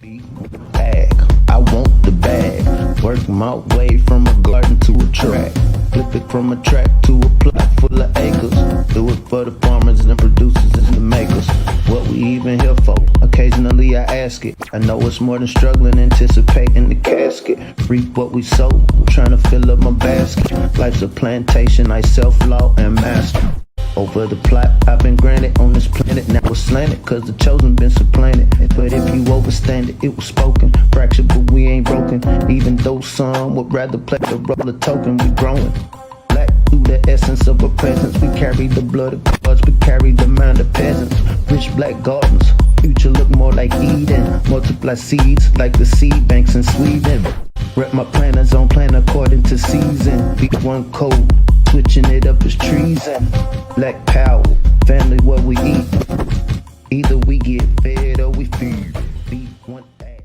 B1AG, I want the bag. Work my way from a garden to a track. Flip it from a track to a plot full of acres. Do it for the farmers and the producers and the makers. What we even here for? Occasionally I ask it. I know it's more than struggling, anticipating the casket. Reap what we sow, I'm trying to fill up my basket. Life's a plantation, I self-law and master. Over the plot I've been granted on this planet. Now it's slanted, cause the chosen been supplanted. But if you overstand it, it was spoken. Fractured, but we ain't broken. Even though some would rather play the role of token, we growing. Black through the essence of our presence. We carry the blood of gods, we carry the mind of peasants. Rich black gardens, future look more like Eden. Multiply seeds like the seed banks in Sweden. Rep my planners on plan according to season. B1 code, switching it up is treason. Black power, family what we eat. Either we get fed or we feed. B1AG.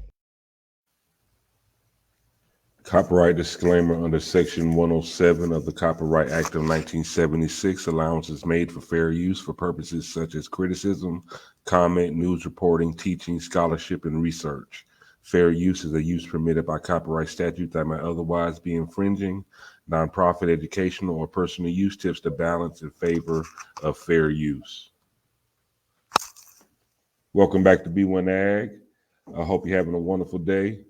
Copyright disclaimer under Section 107 of the Copyright Act of 1976. Allowances made for fair use for purposes such as criticism, comment, news reporting, teaching, scholarship, and research. Fair use is a use permitted by copyright statute that might otherwise be infringing. Nonprofit, educational, or personal use tips the balance in favor of fair use. Welcome back to B1AG. I hope you're having a wonderful day.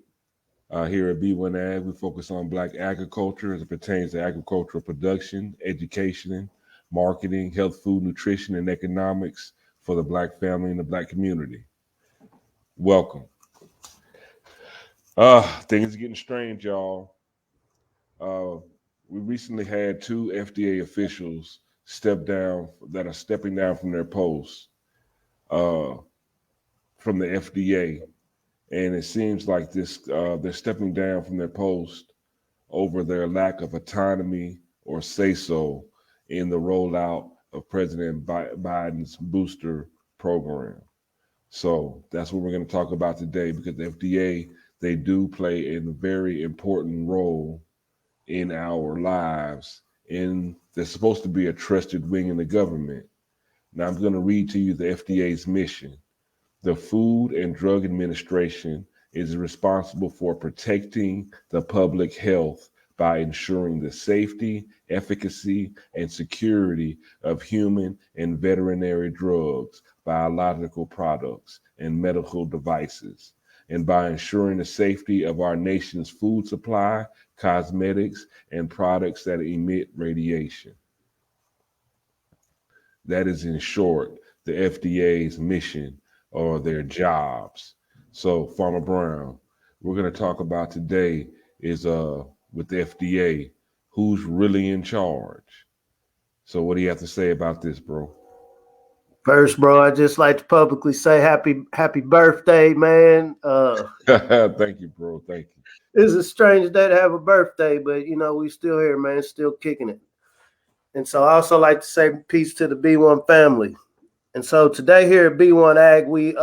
Here at B1AG, we focus on Black agriculture as it pertains to agricultural production, education, marketing, health, food, nutrition, and economics for the Black family and the Black community. Welcome. Things are getting strange, y'all. We recently had two FDA officials that are stepping down from their posts from the FDA. And it seems like they're stepping down from their post over their lack of autonomy or say-so in the rollout of President Biden's booster program. So that's what we're going to talk about today, because the FDA, they do play a very important role in our lives, and they're supposed to be a trusted wing in the government. Now I'm going to read to you the FDA's mission. The Food and Drug Administration is responsible for protecting the public health by ensuring the safety, efficacy, and security of human and veterinary drugs, biological products, and medical devices, and by ensuring the safety of our nation's food supply, cosmetics, and products that emit radiation. That is, in short, the FDA's mission or their jobs. So, Farmer Brown, we're going to talk about today is with the FDA, who's really in charge. So what do you have to say about this, bro? First, bro, I just like to publicly say happy birthday, man. Thank you, bro. Thank you. It's a strange day to have a birthday, but you know, we still here, man, still kicking it. And so I also like to say peace to the B1 family. And so today here at B1AG, we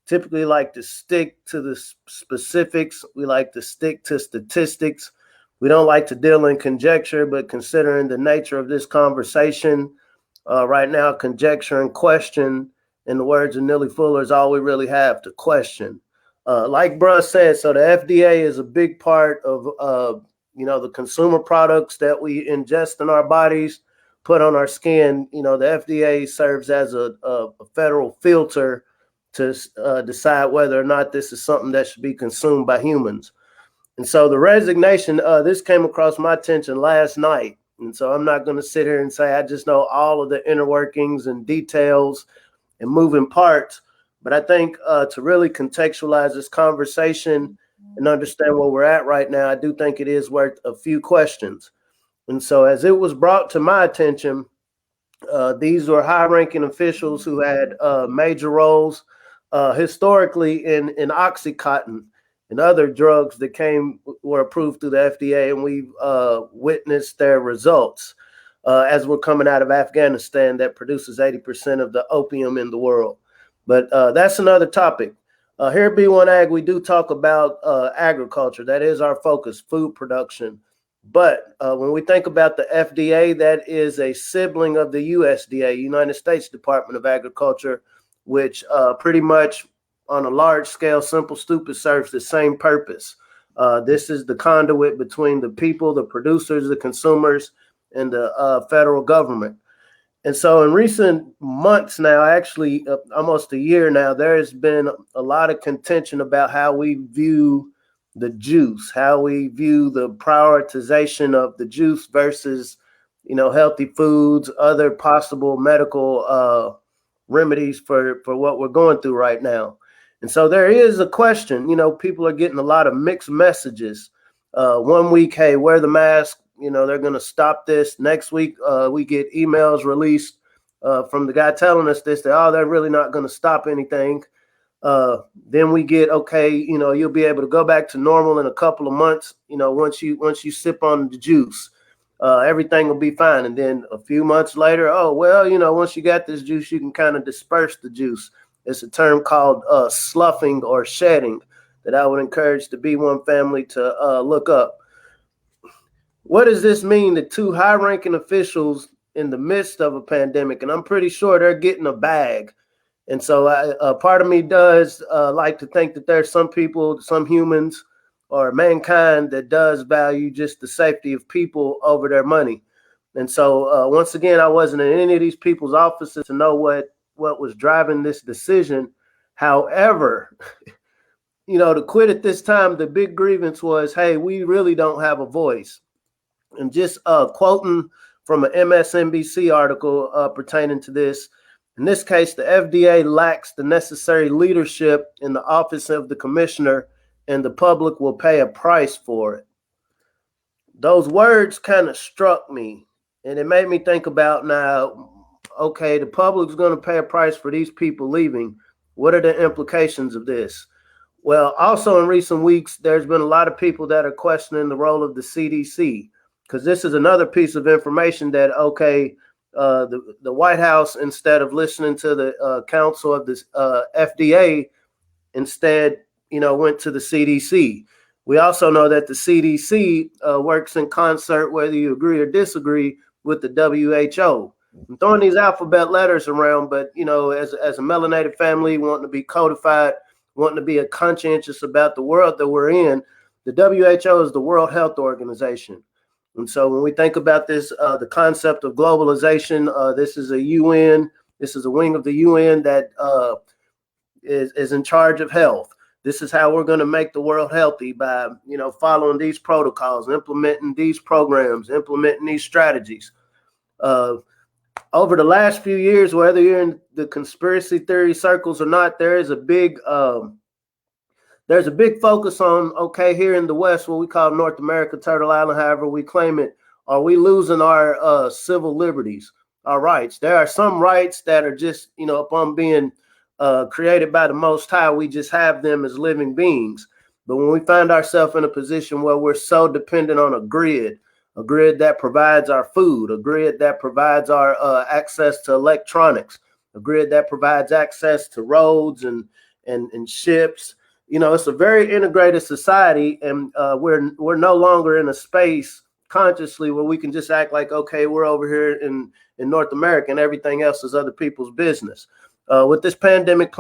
typically like to stick to the specifics. We like to stick to statistics. We don't like to deal in conjecture, but considering the nature of this conversation, right now, conjecture and question, in the words of Neely Fuller, is all we really have to question. Like Bruh said, so the FDA is a big part of the consumer products that we ingest in our bodies, put on our skin. You know, the FDA serves as a federal filter to decide whether or not this is something that should be consumed by humans. And so the resignation, this came across my attention last night. And so I'm not going to sit here and say I just know all of the inner workings and details and moving parts. But I think to really contextualize this conversation and understand where we're at right now, I do think it is worth a few questions. And so as it was brought to my attention, these were high-ranking officials who had major roles historically in Oxycontin and other drugs that were approved through the FDA, and we've witnessed their results as we're coming out of Afghanistan that produces 80% of the opium in the world. But that's another topic. Here at B1AG, we do talk about agriculture. That is our focus, food production. But when we think about the FDA, that is a sibling of the USDA, United States Department of Agriculture, which pretty much on a large scale, simple, stupid serves the same purpose. This is the conduit between the people, the producers, the consumers, and the federal government. And so in recent months now, actually almost a year now, there has been a lot of contention about how we view the juice, how we view the prioritization of the juice versus, healthy foods, other possible medical remedies for what we're going through right now. And so there is a question, people are getting a lot of mixed messages. 1 week, hey, wear the mask. They're going to stop this. Next week, we get emails released from the guy telling us this, that, they're really not going to stop anything. Then we get, okay, you'll be able to go back to normal in a couple of months. Once you sip on the juice, everything will be fine. And then a few months later, once you got this juice, you can kind of disperse the juice. It's a term called sloughing or shedding that I would encourage the B1 family to look up. What does this mean to two high-ranking officials in the midst of a pandemic? And I'm pretty sure they're getting a bag. And so part of me does like to think that there's some people, some humans or mankind that does value just the safety of people over their money. And so once again, I wasn't in any of these people's offices to know what was driving this decision. However, to quit at this time, the big grievance was, hey, we really don't have a voice. And just quoting from an MSNBC article pertaining to this, in this case, the FDA lacks the necessary leadership in the office of the commissioner, and the public will pay a price for it. Those words kind of struck me, and it made me think about now, okay, the public's going to pay a price for these people leaving. What are the implications of this? Well, also in recent weeks, there's been a lot of people that are questioning the role of the CDC. Because this is another piece of information that, okay, the White House, instead of listening to the counsel of the FDA, instead, went to the CDC. We also know that the CDC works in concert, whether you agree or disagree, with the WHO. I'm throwing these alphabet letters around, but, as a melanated family, wanting to be codified, wanting to be conscientious about the world that we're in, the WHO is the World Health Organization. And so when we think about this, the concept of globalization, this is a UN, this is a wing of the UN that is in charge of health. This is how we're going to make the world healthy by, following these protocols, implementing these programs, implementing these strategies. Over the last few years, whether you're in the conspiracy theory circles or not, there's a big focus on, okay, here in the West, what we call North America, Turtle Island, however we claim it, are we losing our civil liberties, our rights? There are some rights that are just, upon being created by the Most High, we just have them as living beings. But when we find ourselves in a position where we're so dependent on a grid that provides our food, a grid that provides our access to electronics, a grid that provides access to roads and ships, it's a very integrated society, and we're no longer in a space consciously where we can just act like, okay, we're over here in North America and everything else is other people's business. With this pandemic,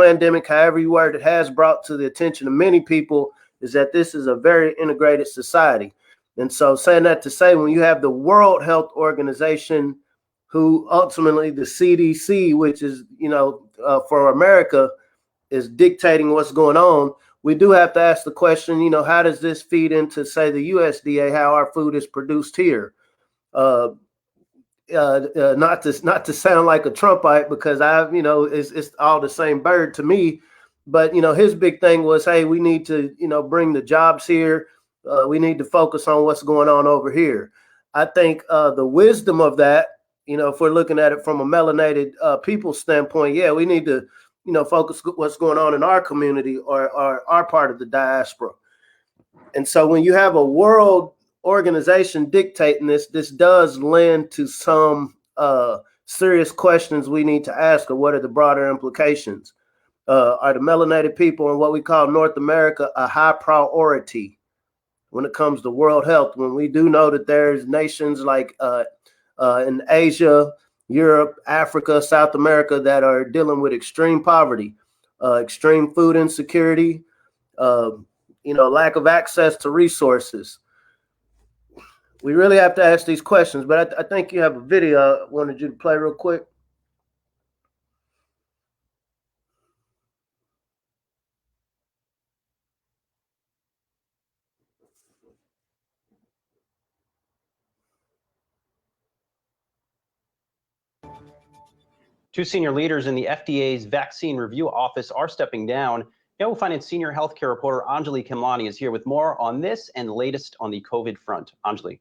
however you word it, has brought to the attention of many people is that this is a very integrated society. And so saying that to say, when you have the World Health Organization, who ultimately the CDC, which is, for America, is dictating what's going on, we do have to ask the question, how does this feed into, say, the USDA, how our food is produced here? Not to sound like a Trumpite, because it's all the same bird to me. But, his big thing was, hey, we need to, bring the jobs here. We need to focus on what's going on over here. I think the wisdom of that, if we're looking at it from a melanated people standpoint, yeah, we need to, focus what's going on in our community or our part of the diaspora. And so when you have a world organization dictating this does lend to some serious questions we need to ask, or what are the broader implications? Are the melanated people in what we call North America a high priority when it comes to world health, when we do know that there's nations like in Asia, Europe, Africa, South America that are dealing with extreme poverty? extreme food insecurity, lack of access to resources. We really have to ask these questions, but I think you have a video I wanted you to play real quick. Two senior leaders in the FDA's Vaccine Review Office are stepping down. Yahoo Finance senior healthcare reporter Anjali Khemlani is here with more on this and the latest on the COVID front. Anjali.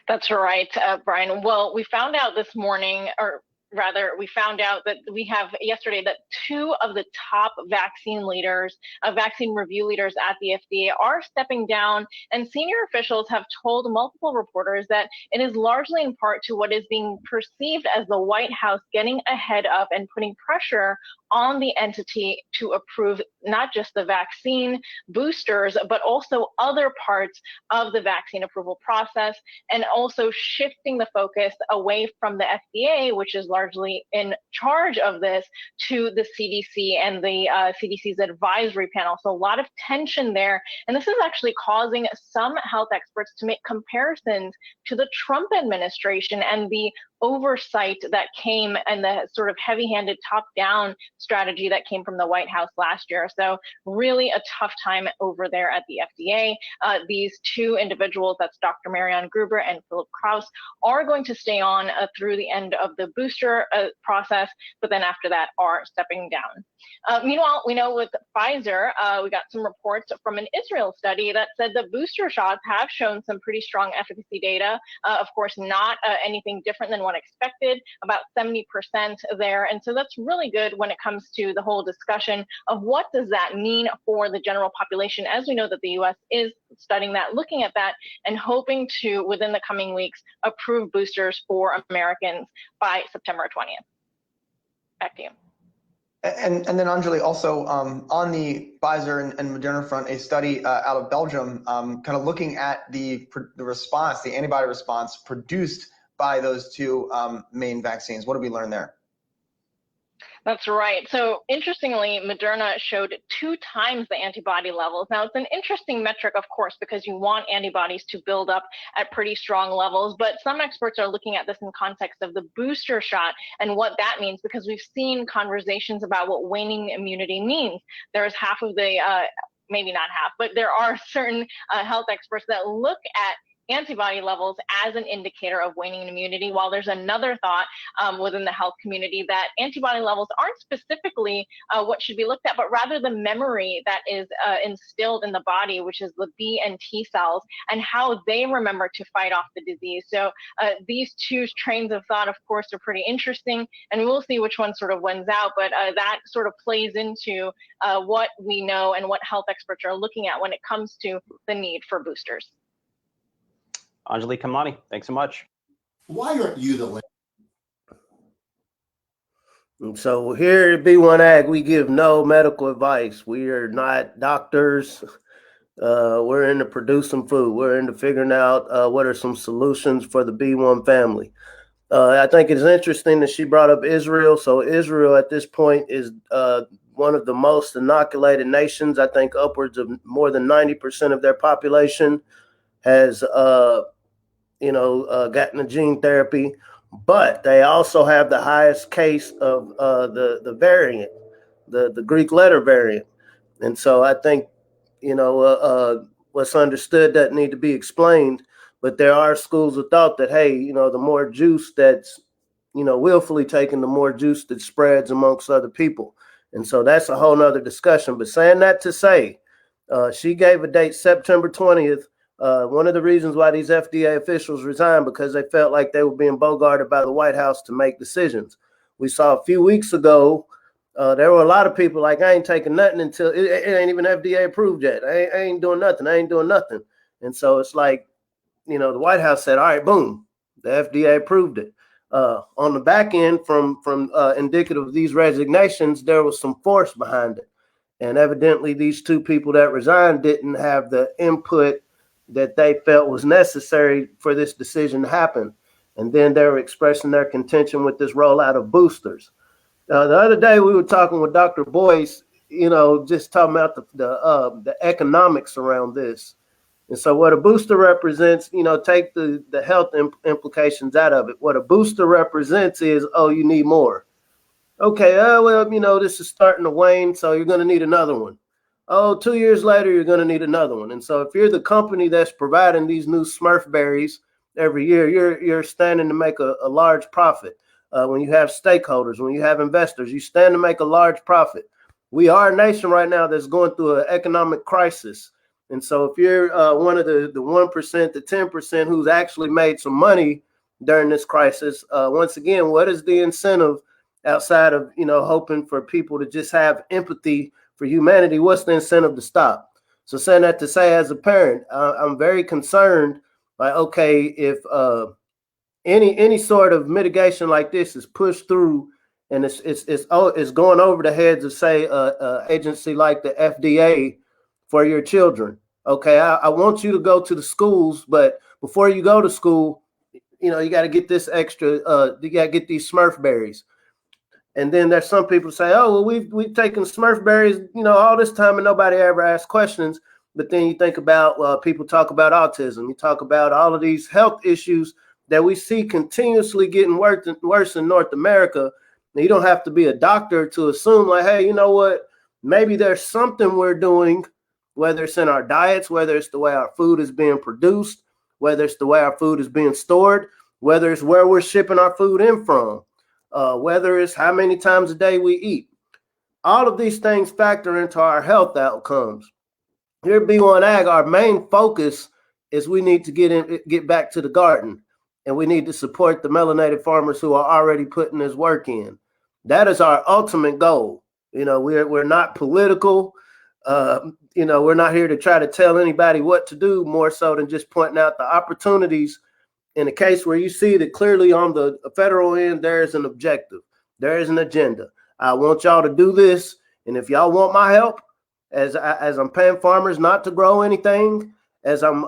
That's right, Brian. Well, we found out this morning, or rather, we found out that we have yesterday that two of the top vaccine leaders, vaccine review leaders at the FDA are stepping down, and senior officials have told multiple reporters that it is largely in part to what is being perceived as the White House getting ahead of and putting pressure on the entity to approve not just the vaccine boosters, but also other parts of the vaccine approval process, and also shifting the focus away from the FDA, which is largely in charge of this, to the CDC and the CDC's advisory panel. So a lot of tension there. And this is actually causing some health experts to make comparisons to the Trump administration and the oversight that came and the sort of heavy-handed top-down strategy that came from the White House last year. So really a tough time over there at the FDA. These two individuals, that's Dr. Marianne Gruber and Philip Krause, are going to stay on through the end of the booster process, but then after that are stepping down. Meanwhile, we know with Pfizer, we got some reports from an Israel study that said the booster shots have shown some pretty strong efficacy data. Of course, not anything different than what expected, about 70% there. And so that's really good when it comes to the whole discussion of what does that mean for the general population, as we know that the US is studying that, looking at that, and hoping to, within the coming weeks, approve boosters for Americans by September 20th. Back to you. And then Anjali, also on the Pfizer and Moderna front, a study out of Belgium kind of looking at the response, the antibody response produced by those two main vaccines. What did we learn there? That's right. So interestingly, Moderna showed 2 times the antibody levels. Now, it's an interesting metric, of course, because you want antibodies to build up at pretty strong levels. But some experts are looking at this in context of the booster shot and what that means, because we've seen conversations about what waning immunity means. There's half of the, maybe not half, but there are certain health experts that look at antibody levels as an indicator of waning immunity, while there's another thought within the health community that antibody levels aren't specifically what should be looked at, but rather the memory that is instilled in the body, which is the B and T cells, and how they remember to fight off the disease. So these two trains of thought, of course, are pretty interesting, and we'll see which one sort of wins out, but that sort of plays into what we know and what health experts are looking at when it comes to the need for boosters. Anjali Khemlani, thanks so much. Why aren't you the So here at B1AG, we give no medical advice. We are not doctors. We're into producing food. We're into figuring out what are some solutions for the B1 family. I think it's interesting that she brought up Israel. So Israel at this point is one of the most inoculated nations. I think upwards of more than 90% of their population has gotten a gene therapy, but they also have the highest case of the variant, the Greek letter variant. And so I think, what's understood doesn't need to be explained, but there are schools of thought that, hey, the more juice that's, willfully taken, the more juice that spreads amongst other people. And so that's a whole nother discussion. But saying that to say, she gave a date, September 20th. One of the reasons why these FDA officials resigned, because they felt like they were being bogarted by the White House to make decisions. We saw a few weeks ago, there were a lot of people like, I ain't taking nothing until it ain't even FDA approved yet. I ain't doing nothing. I ain't doing nothing. And so it's like, the White House said, all right, boom, the FDA approved it. On the back end, from indicative of these resignations, there was some force behind it. And evidently these two people that resigned didn't have the input that they felt was necessary for this decision to happen. And then they were expressing their contention with this rollout of boosters. The other day we were talking with Dr. Boyce, just talking about the economics around this. And so what a booster represents, take the health implications out of it. What a booster represents is, oh, you need more. Okay, this is starting to wane, so you're going to need another one. Oh, 2 years later, you're going to need another one. And so if you're the company that's providing these new Smurf berries every year, you're standing to make a large profit. When you have stakeholders, when you have investors, you stand to make a large profit. We are a nation right now that's going through an economic crisis. And so if you're one of the 1%, the 10% who's actually made some money during this crisis, once again, what is the incentive outside of, hoping for people to just have empathy for humanity? What's the incentive to stop? So saying that to say, as a parent, I'm very concerned. Like, okay, if any sort of mitigation like this is pushed through, and it's going over the heads of, say, agency like the FDA for your children. Okay, I want you to go to the schools, but before you go to school, you got to get this extra. You got to get these Smurf berries. And then there's some people say, oh, well, we've taken Smurf berries, all this time, and nobody ever asked questions. But then you think about people talk about autism. You talk about all of these health issues that we see continuously getting worse in North America. Now, you don't have to be a doctor to assume, like, hey, you know what? Maybe there's something we're doing, whether it's in our diets, whether it's the way our food is being produced, whether it's the way our food is being stored, whether it's where we're shipping our food in from. Whether it's how many times a day we eat. All of these things factor into our health outcomes. Here at B1AG, our main focus is we need to get back to the garden, and we need to support the melanated farmers who are already putting this work in. That is our ultimate goal. We're not political. We're not here to try to tell anybody what to do, more so than just pointing out the opportunities. In a case where you see that clearly on the federal end, there is an objective, there is an agenda. I want y'all to do this. And if y'all want my help, as I'm paying farmers not to grow anything, as I'm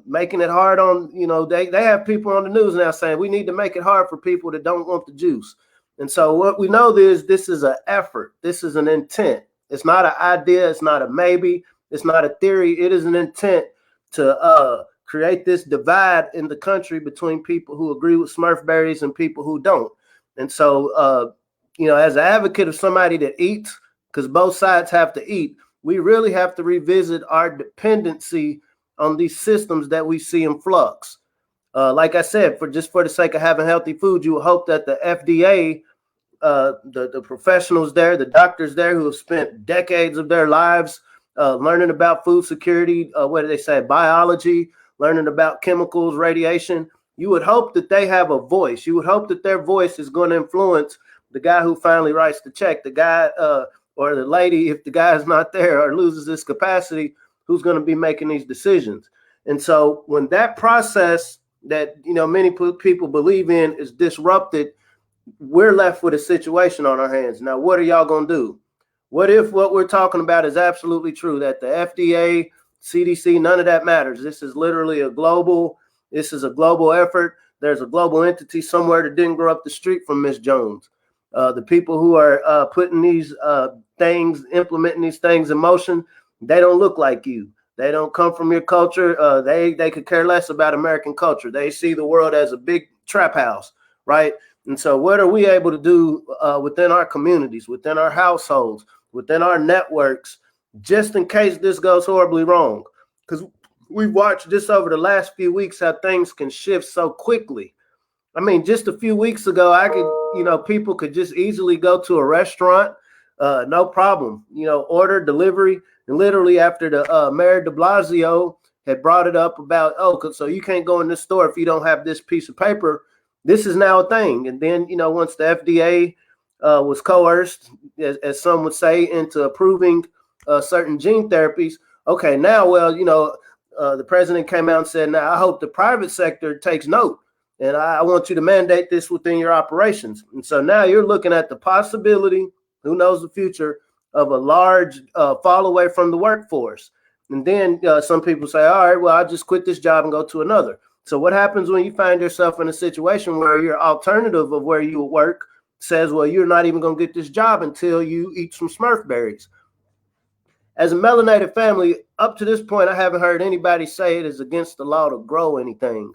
making it hard on, they have people on the news now saying we need to make it hard for people that don't want the juice. And so what we know is this is an effort. This is an intent. It's not an idea. It's not a maybe. It's not a theory. It is an intent to create this divide in the country between people who agree with Smurf berries and people who don't. And so, as an advocate of somebody that eats, because both sides have to eat, we really have to revisit our dependency on these systems that we see in flux. Like I said, for the sake of having healthy food, you would hope that the FDA, the professionals there, the doctors there who have spent decades of their lives learning about food security, what do they say, biology, learning about chemicals, radiation, you would hope that they have a voice. You would hope that their voice is going to influence the guy who finally writes the check, the guy or the lady, if the guy is not there or loses his capacity, who's going to be making these decisions. And so when that process that, many people believe in is disrupted, we're left with a situation on our hands. Now, what are y'all going to do? What if what we're talking about is absolutely true, that the FDA, CDC, none of that matters. This is literally a global effort. There's a global entity somewhere that didn't grow up the street from Miss Jones. The people who are putting these things, implementing these things in motion, they don't look like you. They don't come from your culture. They could care less about American culture. They see the world as a big trap house, right? And so what are we able to do within our communities, within our households, within our networks, just in case this goes horribly wrong? Because we've watched just over the last few weeks how things can shift so quickly. I mean, just a few weeks ago, people could just easily go to a restaurant, no problem, order delivery. And literally after the Mayor de Blasio had brought it up about, so you can't go in this store if you don't have this piece of paper. This is now a thing. And then, once the FDA was coerced, as some would say, into approving certain gene therapies, okay, now, the president came out and said, now I hope the private sector takes note. And I want you to mandate this within your operations. And so now you're looking at the possibility, who knows the future, of a large fall away from the workforce. And then some people say, all right, well, I'll just quit this job and go to another. So what happens when you find yourself in a situation where your alternative of where you work says, well, you're not even going to get this job until you eat some Smurf berries. As a melanated family, up to this point, I haven't heard anybody say it is against the law to grow anything.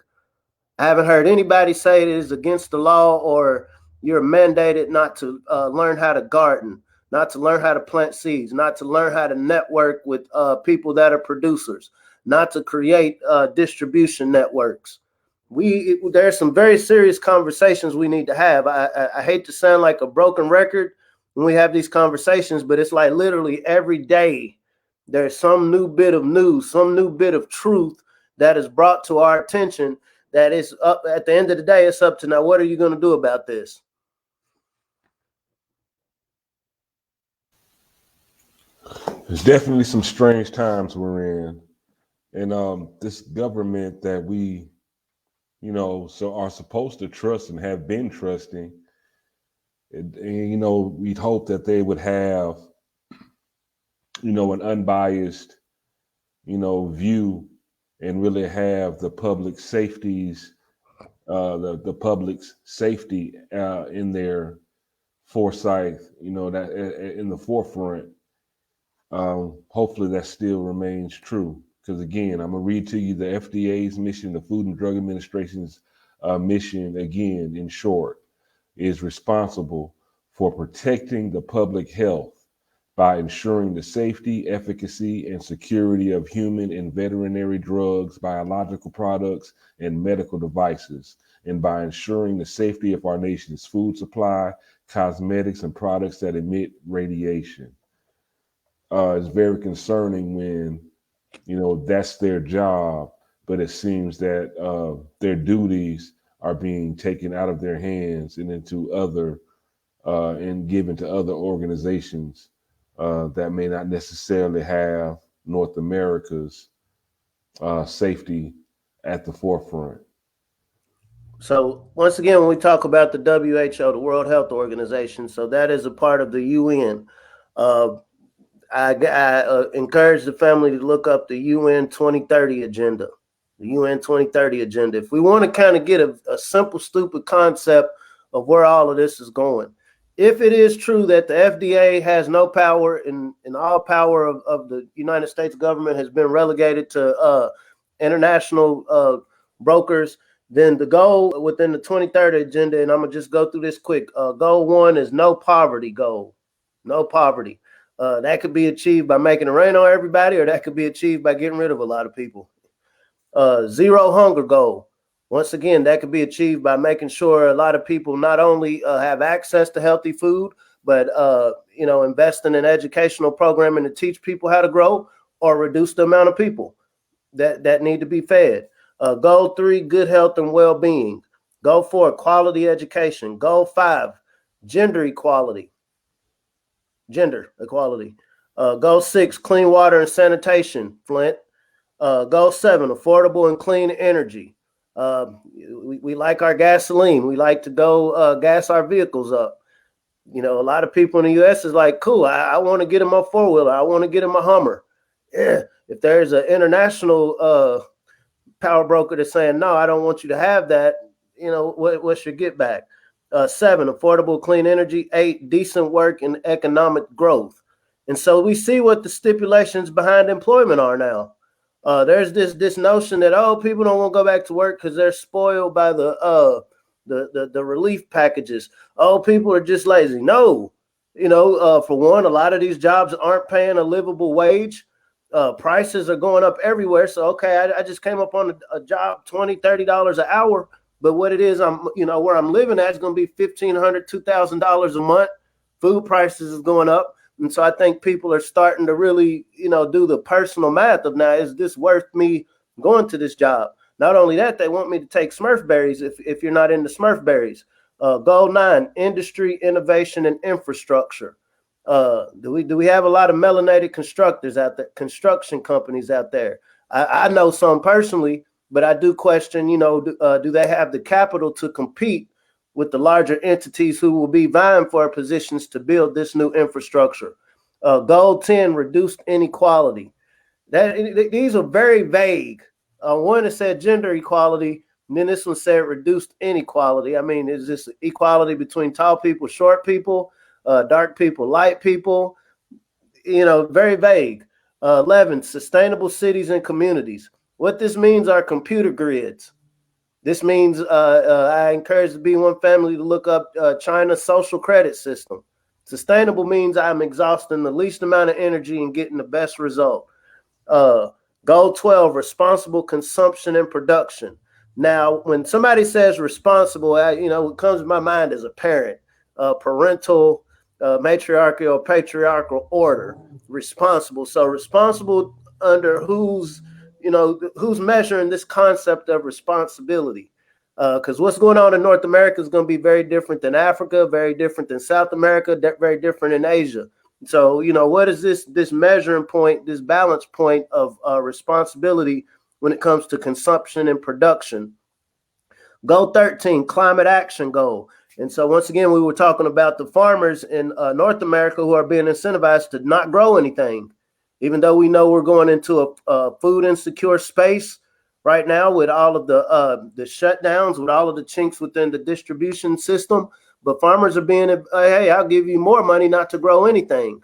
I haven't heard anybody say it is against the law or you're mandated not to learn how to garden, not to learn how to plant seeds, not to learn how to network with people that are producers, not to create distribution networks. There's some very serious conversations we need to have. I hate to sound like a broken record when we have these conversations, but it's like literally every day there's some new bit of news, some new bit of truth that is brought to our attention that is up at the end of the day. It's up to now, what are you going to do about this? There's definitely some strange times we're in. And this government that we, so are supposed to trust and have been trusting, and we'd hope that they would have, an unbiased, view and really have the public safeties, the public's safety in their foresight, that in the forefront. Hopefully that still remains true. Because again, I'm gonna read to you the FDA's mission, the Food and Drug Administration's mission, again, in short, is responsible for protecting the public health by ensuring the safety, efficacy, and security of human and veterinary drugs, biological products, and medical devices, and by ensuring the safety of our nation's food supply, cosmetics, and products that emit radiation. It's very concerning when, that's their job, but it seems that their duties are being taken out of their hands and into other and given to other organizations that may not necessarily have North America's safety at the forefront. So once again, when we talk about the WHO, the World Health Organization, so that is a part of the UN. I encourage the family to look up the UN 2030 agenda, the UN 2030 agenda. If we want to kind of get a simple, stupid concept of where all of this is going. If it is true that the FDA has no power and all power of the United States government has been relegated to international brokers, then the goal within the 2030 agenda, and I'm going to just go through this quick. Goal 1 is no poverty goal, no poverty. That could be achieved by making it rain on everybody, or that could be achieved by getting rid of a lot of people. Zero hunger goal. Once again, that could be achieved by making sure a lot of people not only have access to healthy food, but investing in educational programming to teach people how to grow or reduce the amount of people that need to be fed. Goal 3, good health and well-being. Goal 4, quality education. Goal 5, gender equality. Goal 6, clean water and sanitation, Flint. Goal 7, affordable and clean energy. We like our gasoline. We like to go gas our vehicles up. A lot of people in the U.S. is like, cool, I want to get in my four-wheeler. I want to get in my Hummer. Yeah. If there's an international power broker that's saying, no, I don't want you to have that, what's your get back? 7, affordable clean energy. 8, decent work and economic growth. And so we see what the stipulations behind employment are now. There's this notion that, people don't want to go back to work because they're spoiled by the relief packages. People are just lazy. No, for one, a lot of these jobs aren't paying a livable wage. Prices are going up everywhere. So, okay, I just came up on a job, $20, $30 an hour. But what it is, where I'm living at is going to be $1,500, $2,000 a month. Food prices is going up. And so I think people are starting to really, do the personal math of now, is this worth me going to this job? Not only that, they want me to take Smurf berries if you're not into Smurf berries. Goal 9, industry, innovation, and infrastructure. Do we have a lot of melanated constructors out there, construction companies out there? I know some personally, but I do question, do they have the capital to compete with the larger entities who will be vying for positions to build this new infrastructure? Goal 10, reduced inequality. These are very vague. One that said gender equality, And then this one said reduced inequality. I mean, is this equality between tall people, short people, dark people, light people? Very vague. 11, sustainable cities and communities. What this means are computer grids. This means I encourage the B1 family to look up China's social credit system. Sustainable means I'm exhausting the least amount of energy and getting the best result. Goal 12, responsible consumption and production. Now, when somebody says responsible, what comes to my mind is a parent, parental, matriarchal, patriarchal order, responsible. So responsible under who's measuring this concept of responsibility. Because what's going on in North America is going to be very different than Africa, very different than South America, very different in Asia. So, what is this measuring point, this balance point of responsibility when it comes to consumption and production? Goal 13, climate action goal. And so once again, we were talking about the farmers in North America who are being incentivized to not grow anything, even though we know we're going into a food insecure space right now with all of the shutdowns, with all of the chinks within the distribution system. But farmers are being, hey, I'll give you more money not to grow anything.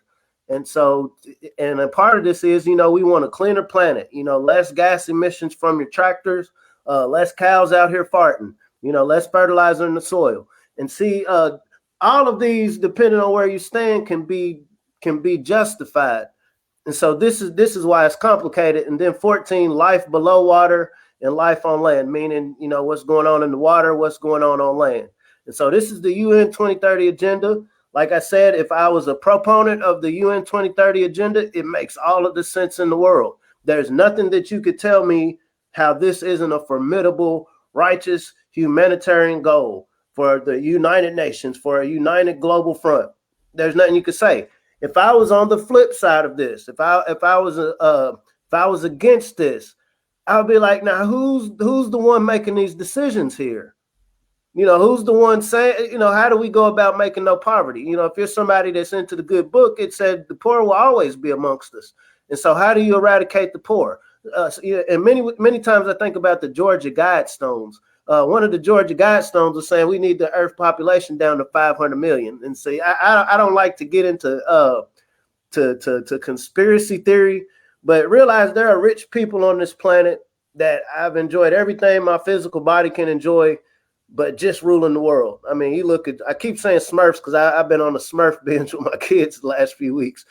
And so, and a part of this is, we want a cleaner planet, less gas emissions from your tractors, less cows out here farting, less fertilizer in the soil. And see, all of these, depending on where you stand, can be justified. And so this is why it's complicated. And then 14, life below water and life on land, meaning, what's going on in the water, what's going on land. And so this is the UN 2030 agenda. Like I said, if I was a proponent of the UN 2030 agenda, it makes all of the sense in the world. There's nothing that you could tell me how this isn't a formidable, righteous, humanitarian goal for the United Nations, for a united global front. There's nothing you could say. If I was on the flip side of this, if I was against this, I'll be like, now who's the one making these decisions here? Who's the one saying, how do we go about making no poverty? If you're somebody that's into the good book, it said the poor will always be amongst us. And so how do you eradicate the poor? And many times I think about the Georgia Guidestones. One of the Georgia Guidestones was saying we need the Earth population down to 500 million. And see, I don't like to get into to conspiracy theory, but realize there are rich people on this planet that I've enjoyed everything my physical body can enjoy, but just ruling the world. I mean, I keep saying Smurfs because I've been on the Smurf binge with my kids the last few weeks.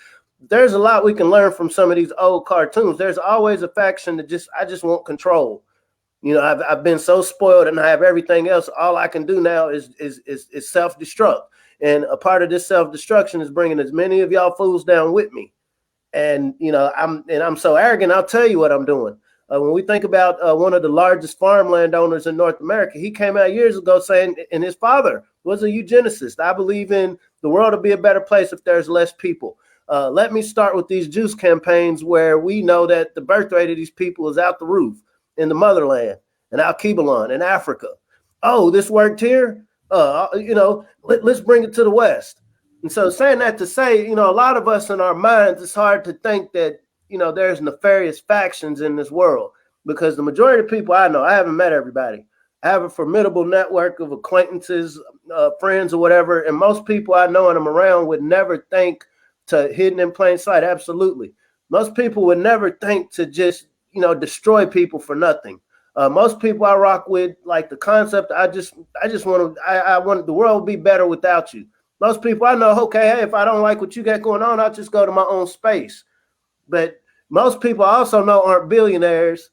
There's a lot we can learn from some of these old cartoons. There's always a faction that I just want control. I've been so spoiled and I have everything else. All I can do now is self-destruct. And a part of this self-destruction is bringing as many of y'all fools down with me. And, I'm so arrogant, I'll tell you what I'm doing. When we think about one of the largest farmland owners in North America, he came out years ago saying, and his father was a eugenicist. I believe in the world will be a better place if there's less people. Let me start with these juice campaigns where we know that the birth rate of these people is out the roof in the motherland and Al-Kibalon in Africa. Oh, this worked here. Let's bring it to the West. And so saying that to say, a lot of us in our minds, it's hard to think that, there's nefarious factions in this world because the majority of people I know, I haven't met everybody. I have a formidable network of acquaintances, friends or whatever. And most people I know and I'm around would never think to hidden in plain sight. Absolutely. Most people would never think to just, destroy people for nothing. Most people I rock with, like the concept, I want the world to be better without you. Most people I know, okay, hey, if I don't like what you got going on, I'll just go to my own space. But most people I also know aren't billionaires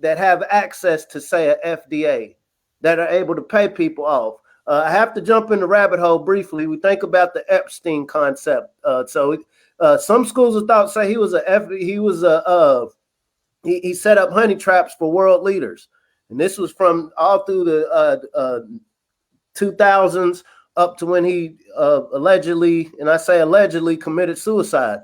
that have access to, say, a FDA, that are able to pay people off. I have to jump in the rabbit hole briefly. We think about the Epstein concept. Some schools of thought say he set up honey traps for world leaders. And this was from all through the 2000s up to when he allegedly, and I say allegedly, committed suicide.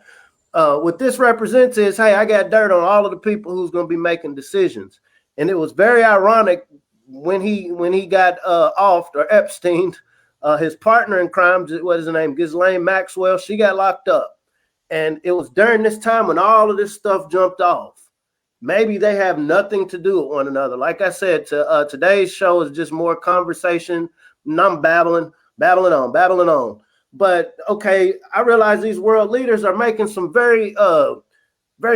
What this represents is, hey, I got dirt on all of the people who's going to be making decisions. And it was very ironic when he got offed or Epstein, his partner in crime, what is her name, Ghislaine Maxwell, she got locked up. And it was during this time when all of this stuff jumped off. maybe they have nothing to do with one another. Like I said, today's show is just more conversation, and I'm babbling on. But okay, I realize these world leaders are making some very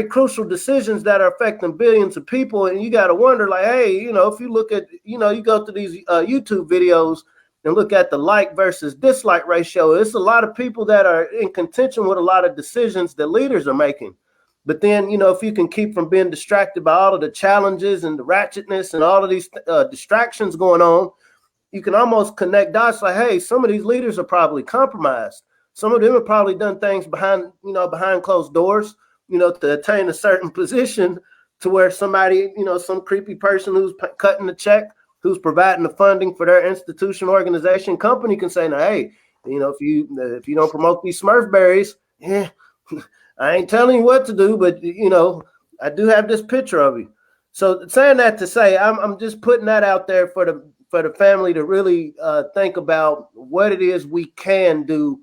crucial decisions that are affecting billions of people, and you got to wonder, like, hey, if you look at, you go to these YouTube videos and look at the like versus dislike ratio, it's a lot of people that are in contention with a lot of decisions that leaders are making. But then, if you can keep from being distracted by all of the challenges and the ratchetness and all of these distractions going on, you can almost connect dots like, hey, some of these leaders are probably compromised. Some of them have probably done things behind closed doors, to attain a certain position to where somebody, some creepy person who's cutting the check, who's providing the funding for their institution, organization, company can say, now, hey, if you don't promote these Smurfberries, yeah, I ain't telling you what to do, but I do have this picture of you. So saying that to say, I'm just putting that out there for the family to really think about what it is we can do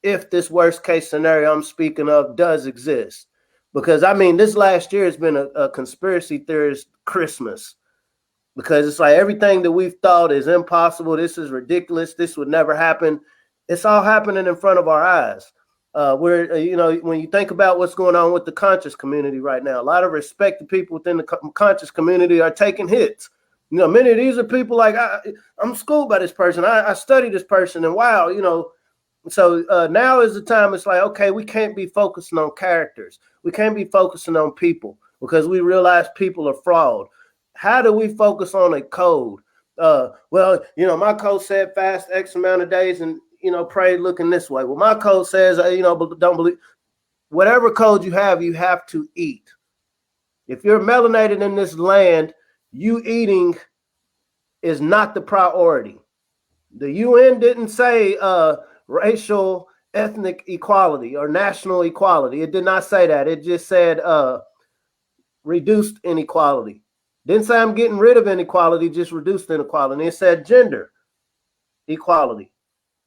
if this worst case scenario I'm speaking of does exist. Because I mean, this last year has been a conspiracy theorist Christmas, because it's like everything that we've thought is impossible, this is ridiculous, this would never happen, it's all happening in front of our eyes. Where when you think about what's going on with the conscious community right now, a lot of respected people within the conscious community are taking hits. Many of these are people like, I'm schooled by this person, I study this person, and wow, so now is the time. It's like, okay, we can't be focusing on characters, we can't be focusing on people, because we realize people are flawed. How do we focus on a code? Well, my code said fast X amount of days and pray looking this way. Well, my code says, don't believe. Whatever code you have to eat. If you're melanated in this land, you eating is not the priority. The UN didn't say racial, ethnic equality or national equality. It did not say that. It just said reduced inequality. Didn't say I'm getting rid of inequality, just reduced inequality. It said gender equality.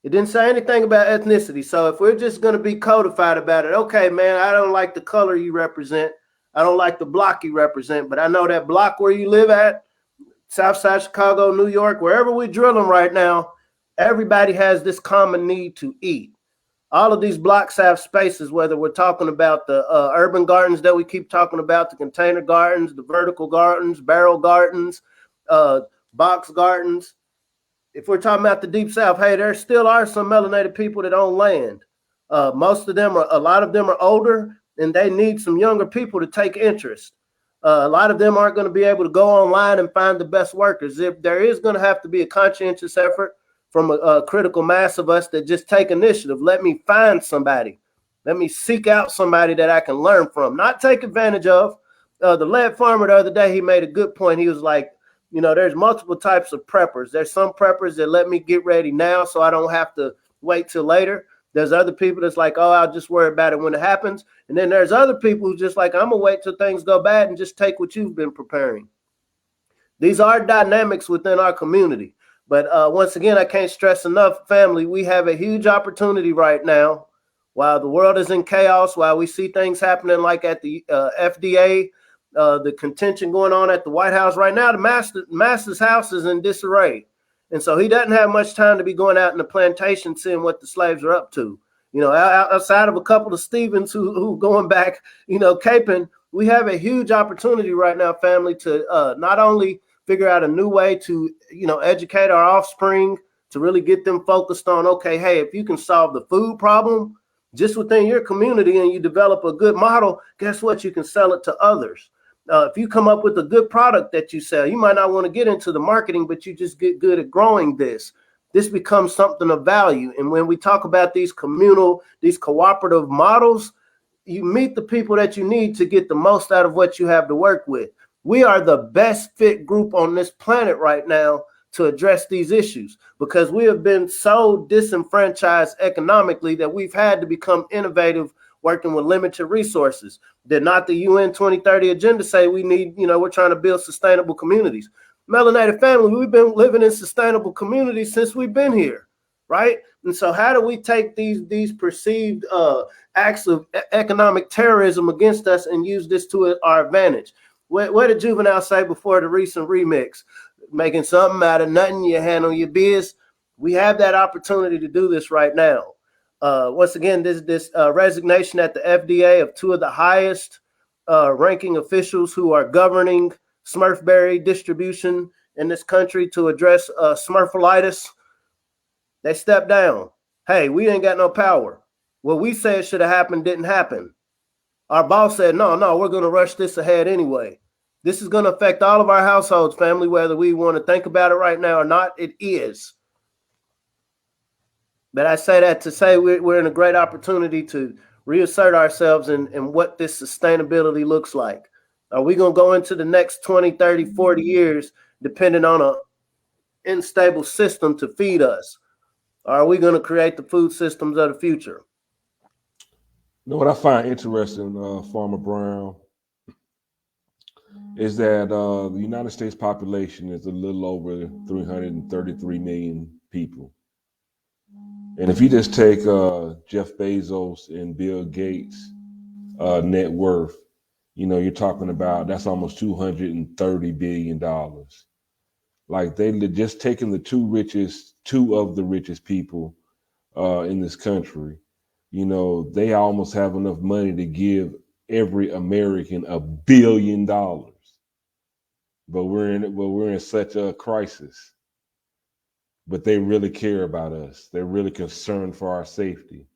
It didn't say anything about ethnicity. So if we're just going to be codified about it, okay, man, I don't like the color you represent. I don't like the block you represent, but I know that block where you live at, Southside Chicago, New York, wherever we're drilling right now, everybody has this common need to eat. All of these blocks have spaces, whether we're talking about the urban gardens that we keep talking about, the container gardens, the vertical gardens, barrel gardens, box gardens. If we're talking about the Deep South, hey, there still are some melanated people that own land. A lot of them are older, and they need some younger people to take interest. A lot of them aren't going to be able to go online and find the best workers. If there is going to have to be a conscientious effort from a critical mass of us that just take initiative. Let me find somebody. Let me seek out somebody that I can learn from, not take advantage of. The lead farmer the other day, he made a good point. He was like, there's multiple types of preppers. There's some preppers that let me get ready now so I don't have to wait till later. There's other people that's like, oh, I'll just worry about it when it happens. And then there's other people who just like, I'm going to wait till things go bad and just take what you've been preparing. These are dynamics within our community. But once again, I can't stress enough, family, we have a huge opportunity right now. While the world is in chaos, while we see things happening like at the FDA, the contention going on at the White House right now, the master's house is in disarray. And so he doesn't have much time to be going out in the plantation seeing what the slaves are up to. Outside of a couple of Stevens who going back, caping, we have a huge opportunity right now, family, to not only figure out a new way to, educate our offspring, to really get them focused on, okay, hey, if you can solve the food problem just within your community and you develop a good model, guess what? You can sell it to others. If you come up with a good product that you sell, you might not want to get into the marketing, but you just get good at growing this. This becomes something of value. And when we talk about these cooperative models, you meet the people that you need to get the most out of what you have to work with. We are the best fit group on this planet right now to address these issues because we have been so disenfranchised economically that we've had to become innovative working with limited resources. Did not the UN 2030 agenda say we need, we're trying to build sustainable communities? Melanated family, we've been living in sustainable communities since we've been here, right? And so how do we take these perceived acts of economic terrorism against us and use this to our advantage? What did Juvenile say before the recent remix? Making something out of nothing, you handle your biz. We have that opportunity to do this right now. Once again, this resignation at the FDA of two of the highest ranking officials who are governing Smurfberry distribution in this country to address Smurfalitis, they stepped down. Hey, we ain't got no power. What we said should have happened didn't happen. Our boss said, no, we're going to rush this ahead anyway. This is going to affect all of our households, family, whether we want to think about it right now or not. It is. But I say that to say we're in a great opportunity to reassert ourselves in what this sustainability looks like. Are we going to go into the next 20, 30, 40 years depending on an unstable system to feed us? Or are we going to create the food systems of the future? You know what I find interesting, Farmer Brown, is that the United States population is a little over 333 million people. And if you just take Jeff Bezos and Bill Gates' net worth, you're talking about that's almost $230 billion. Like they just taking the two of the richest people in this country. They almost have enough money to give every American $1 billion. But we're in such a crisis. But they really care about us. They're really concerned for our safety.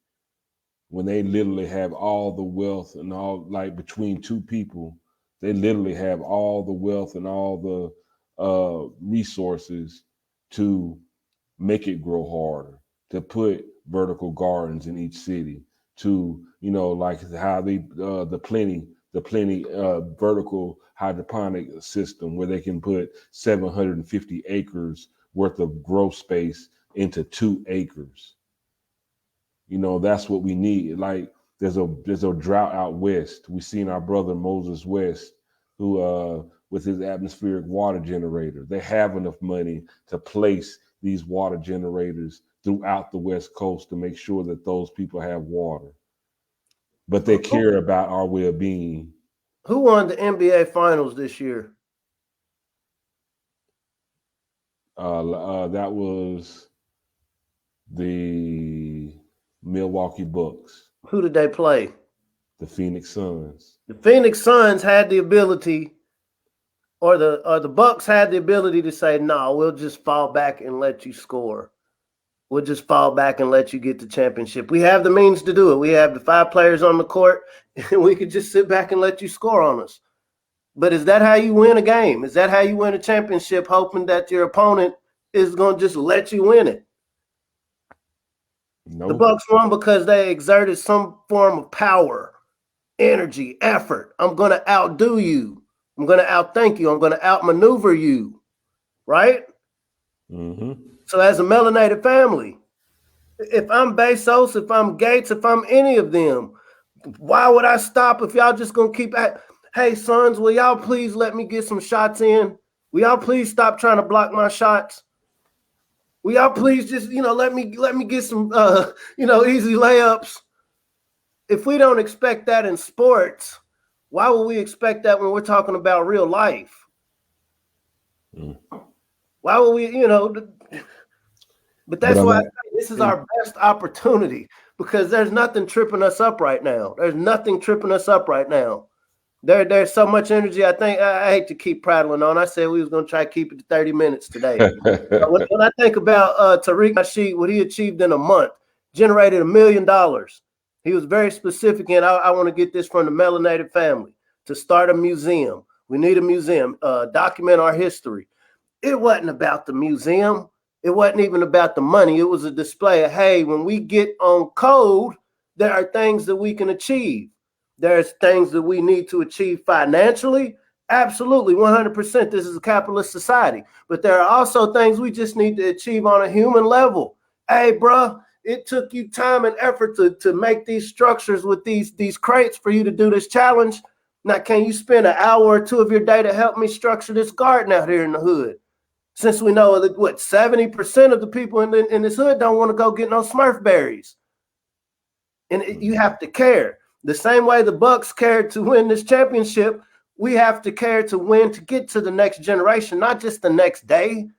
When they literally have all the wealth and all, like between two people, they literally have all the wealth and all the resources to make it grow harder, to put vertical gardens in each city, to like how the plenty vertical hydroponic system where they can put 750 acres worth of growth space into 2 acres. That's what we need. Like there's a drought out west. We seen our brother Moses West, who with his atmospheric water generator, they have enough money to place these water generators throughout the West Coast to make sure that those people have water. But they care about our well-being. Who won the NBA Finals this year? That was the Milwaukee Bucks. Who did they play? The Phoenix Suns. The Phoenix Suns had the ability, or the Bucks had the ability to say, no, we'll just fall back and let you score. We'll just fall back and let you get the championship. We have the means to do it. We have the 5 players on the court, and we could just sit back and let you score on us. But is that how you win a game? Is that how you win a championship, hoping that your opponent is going to just let you win it? Nope. The Bucks won because they exerted some form of power, energy, effort. I'm going to outdo you. I'm going to outthink you. I'm going to outmaneuver you, right? Mm-hmm. So as a melanated family, if I'm Bezos, if I'm Gates, if I'm any of them, why would I stop if y'all just going to keep at, hey, sons, will y'all please let me get some shots in? Will y'all please stop trying to block my shots? Will y'all please just, let me get some, easy layups? If we don't expect that in sports, why would we expect that when we're talking about real life? Why would we, but that's why I say this is our best opportunity, because there's nothing tripping us up right now. There's nothing tripping us up right now. There's so much energy. I think I hate to keep prattling on. I said we was going to try to keep it to 30 minutes today. When I think about Tariq Nasheed, what he achieved in a month, generated $1 million. He was very specific, and I want to get this from the melanated family, to start a museum. We need a museum, document our history. It wasn't about the museum. It wasn't even about the money. It was a display of, hey, when we get on code, there are things that we can achieve. There's things that we need to achieve financially. Absolutely, 100%. This is a capitalist society. But there are also things we just need to achieve on a human level. Hey, bro, it took you time and effort to make these structures with these crates for you to do this challenge. Now, can you spend an hour or 2 of your day to help me structure this garden out here in the hood? Since we know that 70% of the people in this hood don't want to go get no Smurfberries. And you have to care. The same way the Bucks cared to win this championship, We have to care to win to get to the next generation, not just the next day.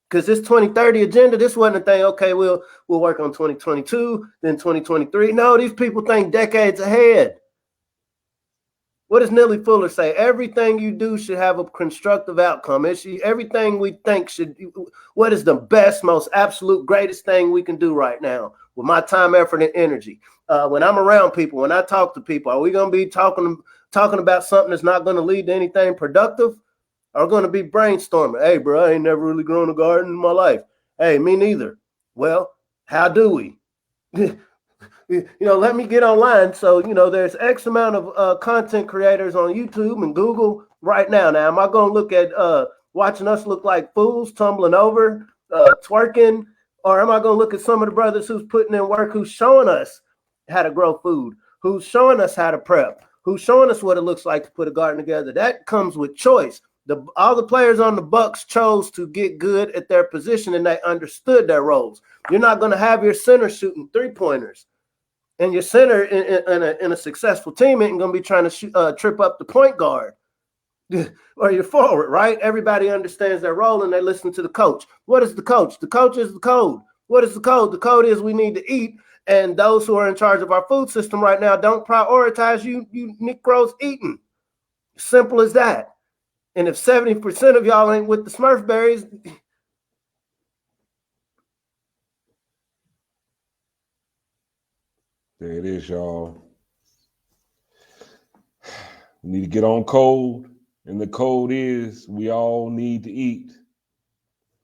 Because this 2030 agenda, this wasn't a thing, okay, we'll work on 2022, then 2023. No, these people think decades ahead. What does Nellie Fuller say? Everything you do should have a constructive outcome. Everything we think should, what is the best, most absolute greatest thing we can do right now with my time, effort, and energy? When I'm around people, when I talk to people, are we going to be talking about something that's not going to lead to anything productive? Are going to be brainstorming? Hey, bro, I ain't never really grown a garden in my life. Hey, me neither. Well, how do we? Let me get online. So, there's X amount of content creators on YouTube and Google right now. Now, am I going to look at watching us look like fools, tumbling over, twerking? Or am I going to look at some of the brothers who's putting in work, who's showing us how to grow food, who's showing us how to prep, who's showing us what it looks like to put a garden together? That comes with choice. All the players on the Bucks chose to get good at their position, and they understood their roles. You're not going to have your center shooting three-pointers. And your center in a successful team ain't going to be trying to trip up the point guard or your forward, right? Everybody understands their role, and they listen to the coach. What is the coach? The coach is the code. What is the code? The code is we need to eat, and those who are in charge of our food system right now don't prioritize you Negroes eating. Simple as that. And if 70% of y'all ain't with the Smurf berries, there it is, y'all. We need to get on code, and the code is we all need to eat.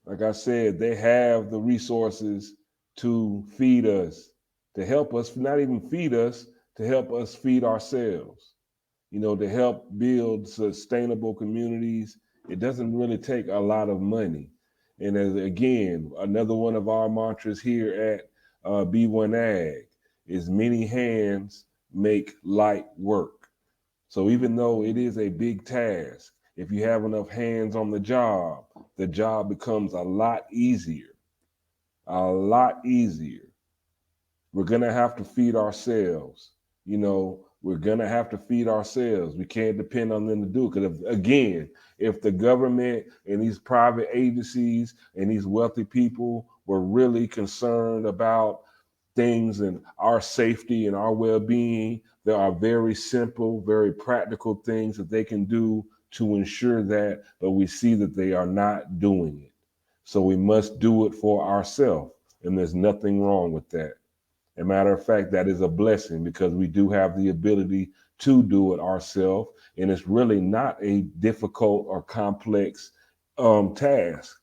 Like I said, they have the resources to feed us, to help us, not even feed us, to help us feed ourselves, to help build sustainable communities. It doesn't really take a lot of money. And again, another one of our mantras here at B1AG is many hands make light work. So even though it is a big task, if you have enough hands on the job becomes a lot easier. A lot easier. We're going to have to feed ourselves. We're going to have to feed ourselves. We can't depend on them to do it. Because if the government and these private agencies and these wealthy people were really concerned about things and our safety and our well-being, there are very simple, very practical things that they can do to ensure that, but we see that they are not doing it. So we must do it for ourselves, and there's nothing wrong with that. As a matter of fact, that is a blessing because we do have the ability to do it ourselves, and it's really not a difficult or complex task.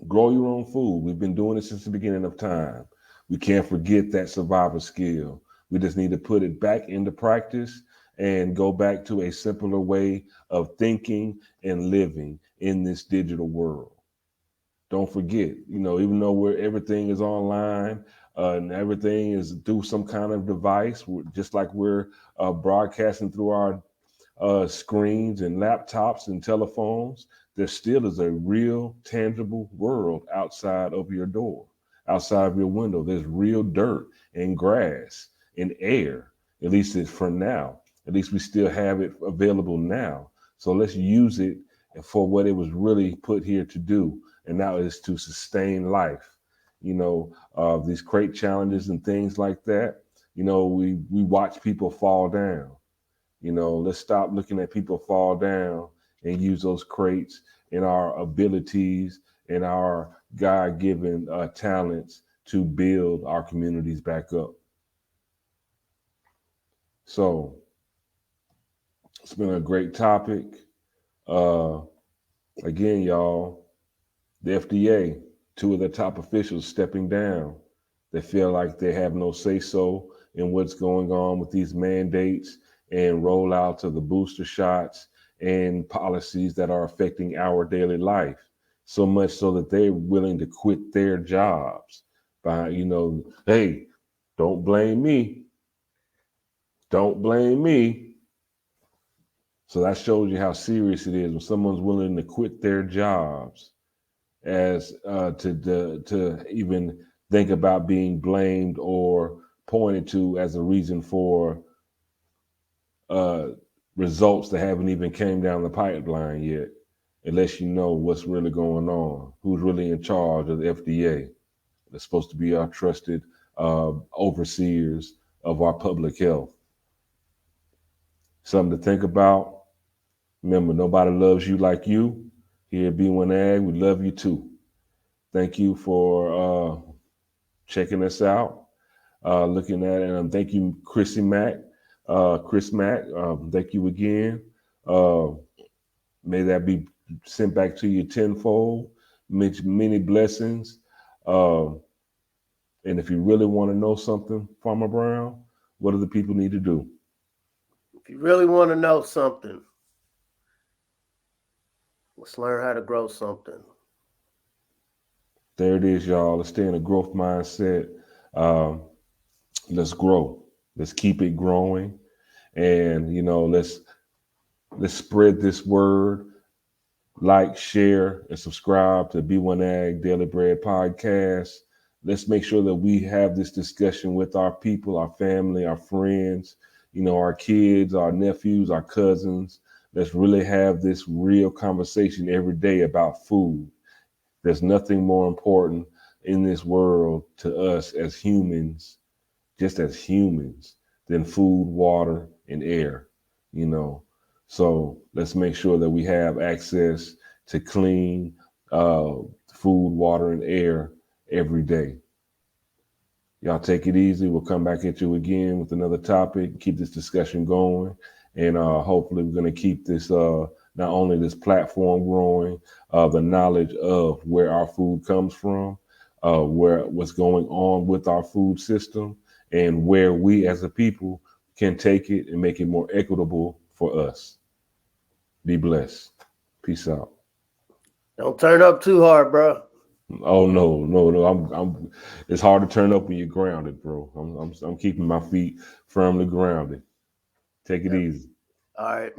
Grow your own food. We've been doing it since the beginning of time. We can't forget that survival skill. We just need to put it back into practice and go back to a simpler way of thinking and living in this digital world. Don't forget, even though everything is online and everything is through some kind of device, just like we're broadcasting through our screens and laptops and telephones, there still is a real tangible world outside of your door, outside of your window. There's real dirt and grass and air, at least it's for now. At least we still have it available now. So let's use it for what it was really put here to do. And that is to sustain life. These crate challenges and things like that, we watch people fall down. Let's stop looking at people fall down and use those crates and our abilities and our God-given talents to build our communities back up. So it's been a great topic. Again, y'all, the FDA, two of the top officials stepping down. They feel like they have no say-so in what's going on with these mandates and rollouts of the booster shots and policies that are affecting our daily life. So much so that they're willing to quit their jobs by, hey, don't blame me. Don't blame me. So that shows you how serious it is when someone's willing to quit their jobs as to even think about being blamed or pointed to as a reason for results that haven't even came down the pipeline yet. It lets you know what's really going on, who's really in charge of the FDA. That's supposed to be our trusted overseers of our public health. Something to think about. Remember, nobody loves you like you. Here at B1AG, we love you too. Thank you for checking us out, looking at it. And thank you, Chris Mack. Thank you again. May that be sent back to you tenfold. Many blessings. And if you really want to know something, Farmer Brown, what do the people need to do? If you really want to know something, let's learn how to grow something. There it is, y'all. Let's stay in a growth mindset. Let's grow. Let's keep it growing. And, let's spread this word. Like, share, and subscribe to B1AG Daily Bread Podcast. Let's make sure that we have this discussion with our people, our family, our friends, our kids, our nephews, our cousins. Let's really have this real conversation every day about food. There's nothing more important in this world to us as humans, just as humans, than food, water, and air, So let's make sure that we have access to clean food, water, and air every day. Y'all take it easy. We'll come back at you again with another topic, keep this discussion going. And hopefully we're going to keep this, not only this platform growing, the knowledge of where our food comes from, what's going on with our food system, and where we as a people can take it and make it more equitable for us. Be blessed. Peace out. Don't turn up too hard, bro. Oh no. I'm. It's hard to turn up when you're grounded, bro. I'm keeping my feet firmly grounded. Take it easy. All right.